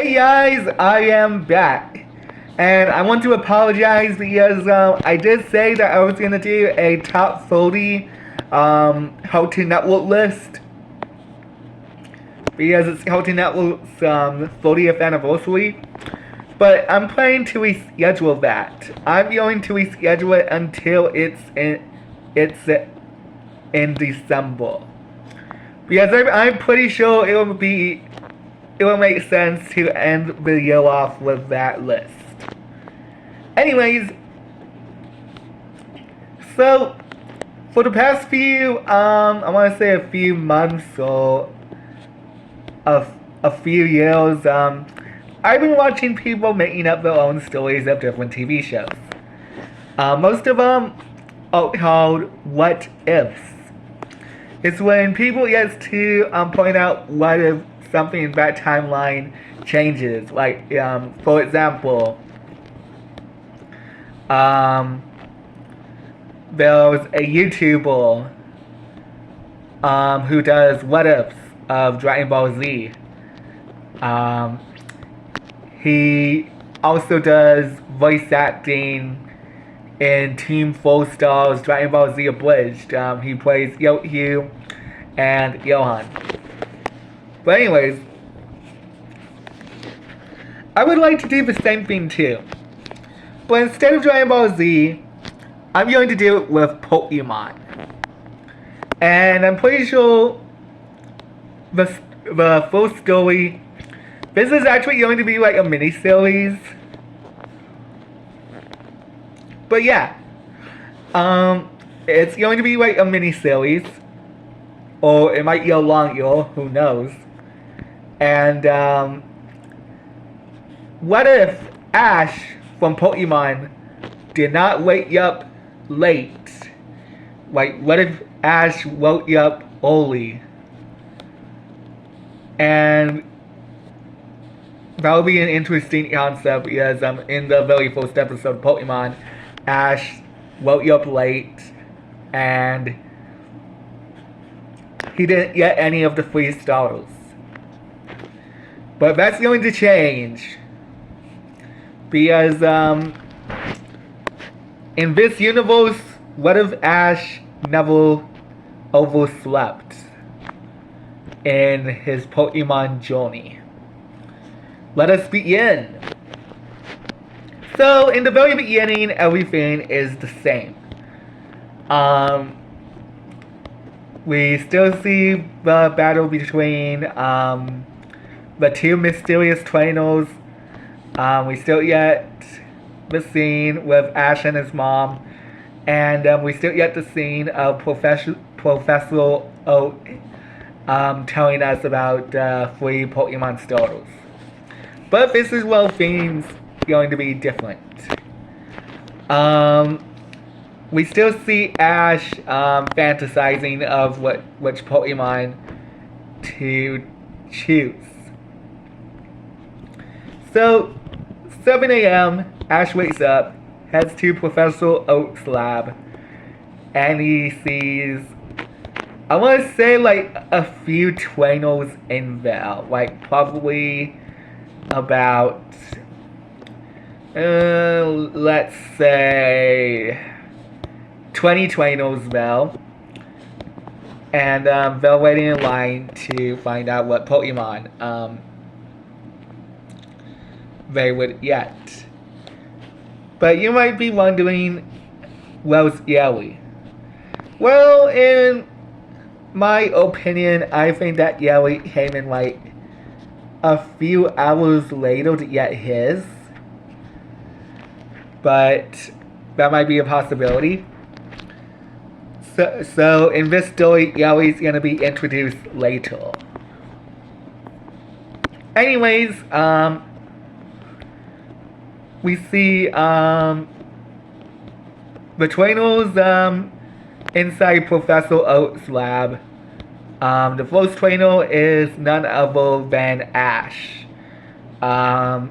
Hey guys, I am back. And I want to apologize because I did say that I was going to do a top 40 Cartoon Network list. Because it's Cartoon Network's 40th anniversary. But I'm planning to reschedule that. I'm going to reschedule it until it's in December. Because I'm pretty sure it will make sense to end the year off with that list. Anyways, so for the past few, I want to say a few months or a few years, I've been watching people making up their own stories of different TV shows. Most of them are called what ifs. It's when people get to point out what if something in that timeline changes. Like, for example, there's a YouTuber who does what ifs of Dragon Ball Z. He also does voice acting in Team 4 Star's Dragon Ball Z Abridged. He plays Hugh and Johan. But anyways, I would like to do the same thing too. But instead of Dragon Ball Z, I'm going to do it with Pokemon. And I'm pretty sure the full story, this is actually going to be like a mini-series. But yeah, it's going to be like a mini-series. Or it might go longer, who knows. And what if Ash from Pokemon did not wake up late? Like, what if Ash woke up early? And that would be an interesting concept because in the very first episode of Pokemon, Ash woke up late and he didn't get any of the 3 stars. But that's going to change. Because, in this universe, what if Ash never overslept in his Pokemon journey? Let us begin. So, in the very beginning, everything is the same. We still see the battle between the 2 mysterious trainers. We still get the scene with Ash and his mom. And we still get the scene of Professor Oak telling us about 3 Pokemon starters. But this is where things going to be different. We still see Ash fantasizing of which Pokemon to choose. So, 7 a.m., Ash wakes up, heads to Professor Oak's lab, and he sees, I want to say like a few trainers in there, like probably about, let's say 20 trainers there, and they're waiting in line to find out what Pokemon they would get. But you might be wondering, where's Yelly? Well, in my opinion, I think that Yelly came in like a few hours later to get his. But that might be a possibility. So in this story, Yelly's gonna be introduced later. Anyways, we see the trainers inside Professor Oak's lab. The first trainer is none other than Ash. So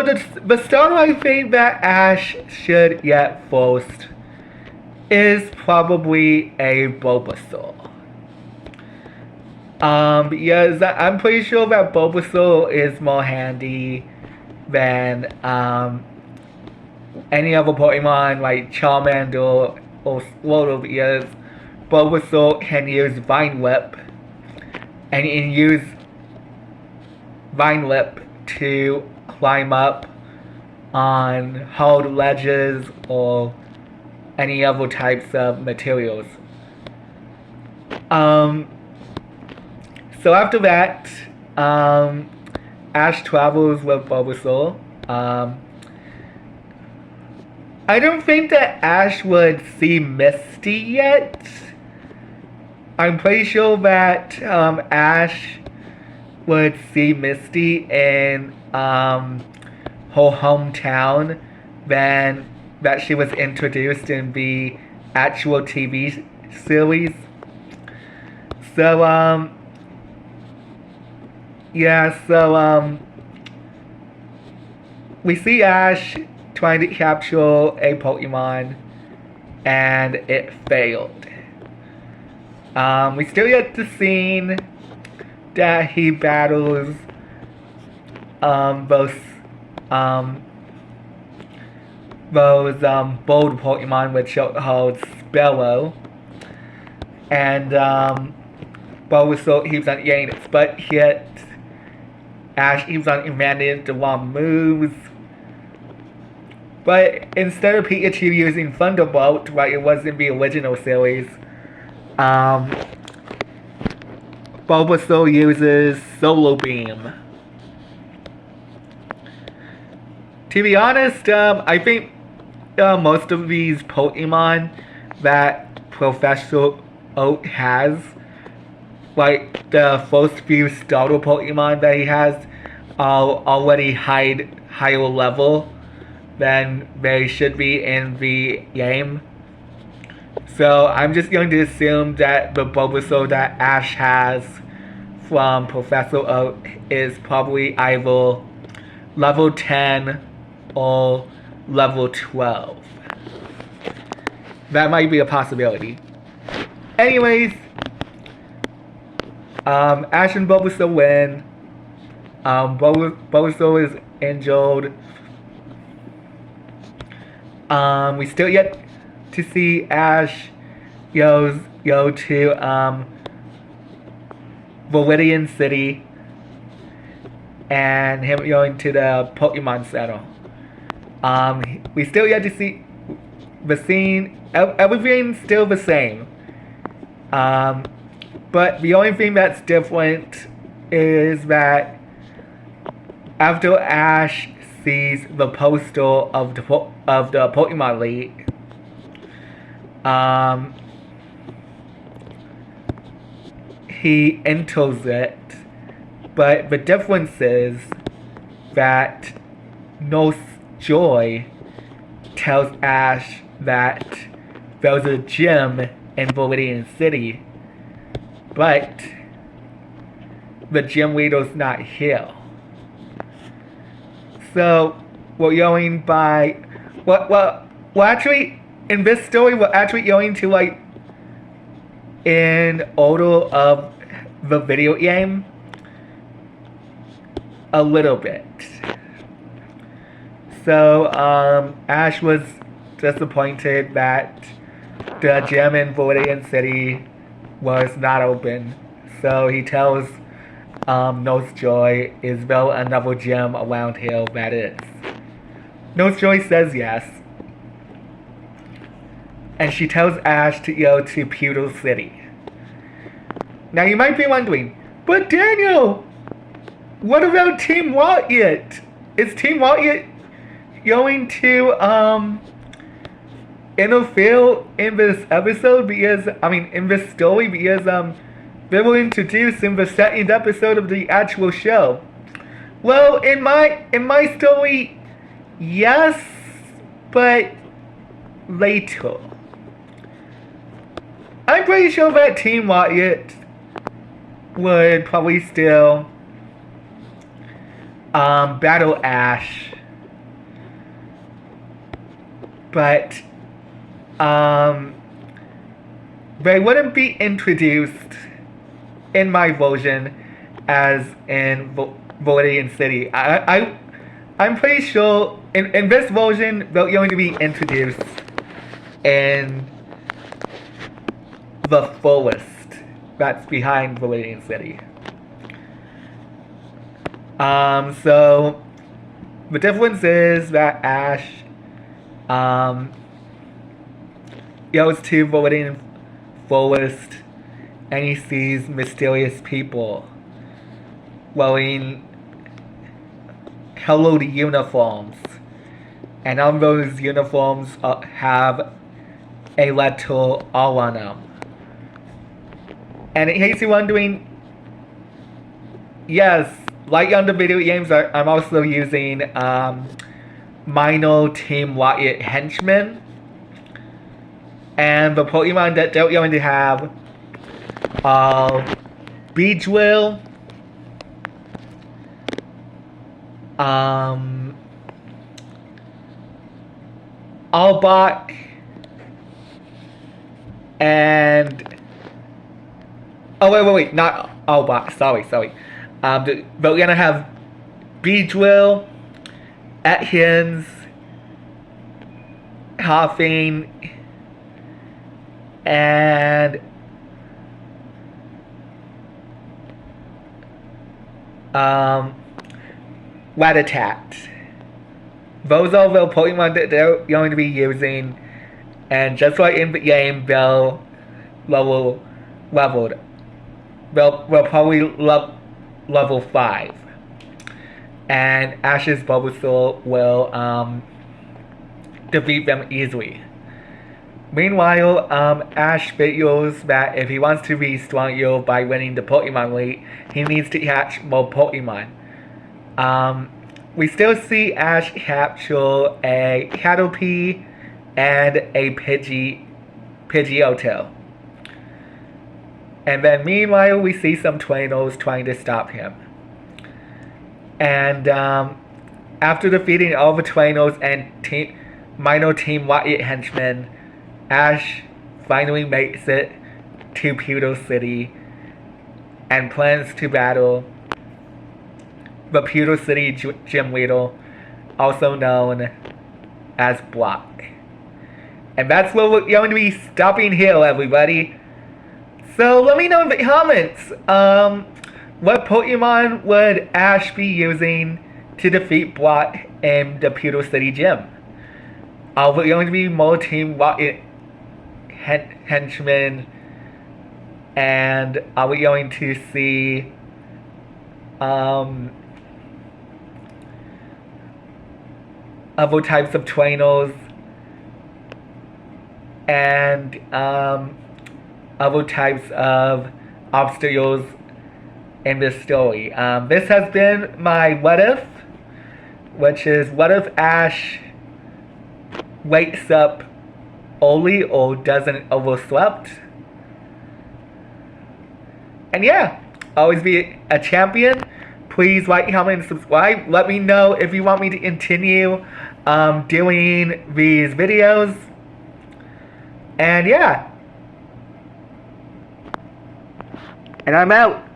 the starter I think that Ash should get first is probably a Bulbasaur. Yes, I'm pretty sure that Bulbasaur is more handy than any other Pokemon like Charmander or Squirtle because Bulbasaur can use Vine Whip and you can use Vine Whip to climb up on hard ledges or any other types of materials. Um, so after that, Ash travels with Bulbasaur. I don't think that Ash would see Misty yet. I'm pretty sure that Ash would see Misty in her hometown then that she was introduced in the actual TV series. So we see Ash trying to capture a Pokemon and it failed. We still get the scene that he battles those bold Pokemon which holds Spello. And Bulbasaur keeps on getting it, but yet Ash keeps on commanding the wrong moves. But instead of Pikachu using Thunderbolt, like it was in the original series, Bulbasaur uses Solar Beam. To be honest, I think most of these Pokemon that Professor Oak has, like the first few starter Pokemon that he has, are already higher level than they should be in the game. So I'm just going to assume that the Bulbasaur that Ash has from Professor Oak is probably either level 10 or level 12. That might be a possibility. Anyways, Ash and Bulbasaur win. Bulbasaur is injured. We still yet to see Ash go to Viridian City and him going to the Pokemon Center. We still yet to see the scene. Everything's still the same. But the only thing that's different is that after Ash sees the poster of the Pokemon League, he enters it. But the difference is that Nurse Joy tells Ash that there's a gym in Viridian City, but the gym leader's not here. So we're going by well actually in this story we're actually going to like in order of the video game a little bit. So Ash was disappointed that the gym in Viridian City was not open. So he tells Nurse Joy, is there another gym around here that is? Nurse Joy says yes. And she tells Ash to go to Pewter City. Now you might be wondering, but Daniel, what about Team Rocket? Is Team Rocket going to interfere in this episode because in this story because they were introduced in the second episode of the actual show? Well, in my story, yes, but later. I'm pretty sure that Team Rocket would probably still battle Ash, but they wouldn't be introduced in my version as in Viridian City. I'm pretty sure in this version they're going to be introduced in the forest that's behind Viridian City. So the difference is that Ash goes to Viridian Forest and he sees mysterious people wearing colored uniforms, and on those uniforms have a letter all on them. And in case you're wondering, yes, like on the video games, I'm also using minor Team Rocket henchmen, and the Pokemon that they're going to have Beedrill, Arbok, and wait, not Arbok, sorry. They're gonna have Beedrill, Atkins, Coughing, and Rattata. Those are the Pokemon that they're going to be using, and just like in the game, they'll leveled. They'll probably level 5. And Ash's Bulbasaur will defeat them easily. Meanwhile, Ash figures that if he wants to be stronger by winning the Pokemon League, he needs to catch more Pokemon. We still see Ash capture a Caterpie and a Pidgeotto. And then meanwhile, we see some trainers trying to stop him. And after defeating all the trainers and minor Team Rocket henchmen, Ash finally makes it to Pewter City and plans to battle the Pewter City Gym Leader, also known as Brock. And that's where we're going to be stopping here, everybody. So let me know in the comments, what Pokemon would Ash be using to defeat Brock in the Pewter City Gym? Are we going to be more Team Rocket henchmen? And are we going to see other types of trainers and other types of obstacles in this story? This has been my what if, which is what if Ash wakes up early or doesn't overslept. And yeah, always be a champion. Please like, comment, and subscribe. Let me know if you want me to continue doing these videos. And yeah. And I'm out.